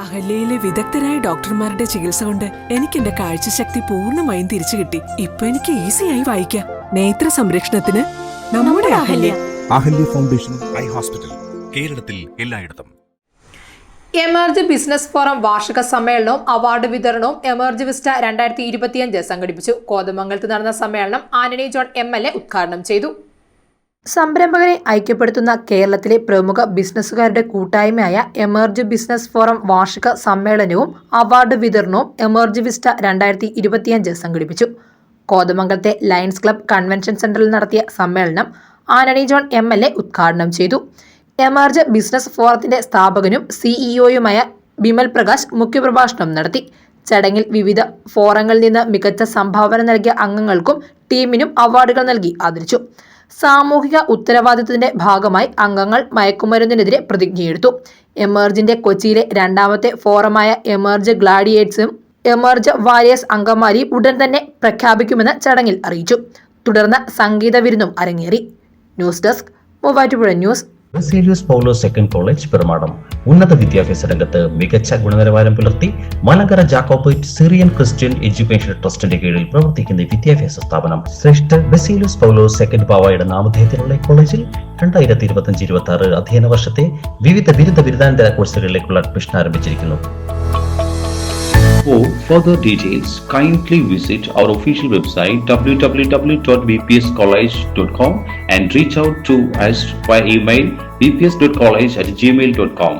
അഹല്യയിലെ വിദഗ്ധരായ ഡോക്ടർമാരുടെ ചികിത്സ കൊണ്ട് എനിക്ക് എന്റെ കാഴ്ചശക്തി പൂർണ്ണമായും തിരിച്ചു കിട്ടി. ഇപ്പൊ എനിക്ക് ഈസിയായി വായിക്കാം. നേത്ര സംരക്ഷണത്തിന് നമ്മുടെ Ahalya. Ahalya foundation eye hospital, കേരളത്തിൽ എല്ലായിടത്തും. എമർജ് ബിസിനസ് ഫോറം വാർഷിക സമ്മേളനവും അവാർഡ് വിതരണവും എമർജ് വിസ്റ്റ 2025 സംഘടിപ്പിച്ചു. കോതമംഗലത്ത് നടന്ന സമ്മേളനം ആന്റണി ജോൺ MLA ഉദ്ഘാടനം ചെയ്തു. സംരംഭകരെ ഐക്യപ്പെടുത്തുന്ന കേരളത്തിലെ പ്രമുഖ ബിസിനസ്സുകാരുടെ കൂട്ടായ്മയായ എമർജ് ബിസിനസ് ഫോറം വാർഷിക സമ്മേളനവും അവാർഡ് വിതരണവും എമർജ് വിസ്റ്റ 2025 സംഘടിപ്പിച്ചു. കോതമംഗലത്തെ ലയൺസ് ക്ലബ് കൺവെൻഷൻ സെന്ററിൽ നടത്തിയ സമ്മേളനം ആന്റണി ജോൺ MLA ഉദ്ഘാടനം ചെയ്തു. എമർജ് ബിസിനസ് ഫോറത്തിന്റെ സ്ഥാപകനും CEO-യുമായ ബിമൽ പ്രകാശ് മുഖ്യപ്രഭാഷണം നടത്തി. ചടങ്ങിൽ വിവിധ ഫോറങ്ങളിൽ നിന്ന് മികച്ച സംഭാവന നൽകിയ അംഗങ്ങൾക്കും ടീമിനും അവാർഡുകൾ നൽകി ആദരിച്ചു. സാമൂഹിക ഉത്തരവാദിത്തത്തിന്റെ ഭാഗമായി അംഗങ്ങൾ മയക്കുമരുന്നിനെതിരെ പ്രതിജ്ഞയെടുത്തു. എമർജിന്റെ കൊച്ചിയിലെ രണ്ടാമത്തെ ഫോറമായ എമർജ് ഗ്ലാഡിയേറ്റ്സും എമർജ് വാരിയേഴ്സ് അങ്കമാലിയും ഉടൻ തന്നെ പ്രഖ്യാപിക്കുമെന്ന് ചടങ്ങിൽ അറിയിച്ചു. തുടർന്ന് സംഗീത വിരുന്നും അരങ്ങേറി. News desk Muvattupuzha news. Baselios Paulose second college Perumadom ഉന്നത വിദ്യാഭ്യാസ രംഗത്ത് മികച്ച ഗുണനിലവാരം പുലർത്തി Malankara Jacobite Syrian Christian education ട്രസ്റ്റിന്റെ കീഴിൽ പ്രവർത്തിക്കുന്ന വിദ്യാഭ്യാസ സ്ഥാപനം. ശ്രേഷ്ഠ ബസേലിയോസ് പൗലോസ് സെക്കൻഡ് പാവയുടെ നാമധേയത്തിലുള്ള കോളേജിൽ 2025-26 അധ്യയന വർഷത്തെ വിവിധ ബിരുദാനന്തര കോഴ്സുകളിലേക്കുള്ള അഡ്മിഷൻ ആരംഭിച്ചിരിക്കുന്നു. For further details, kindly visit our official website www.bpscollege.com and reach out to us via email bps.college@gmail.com.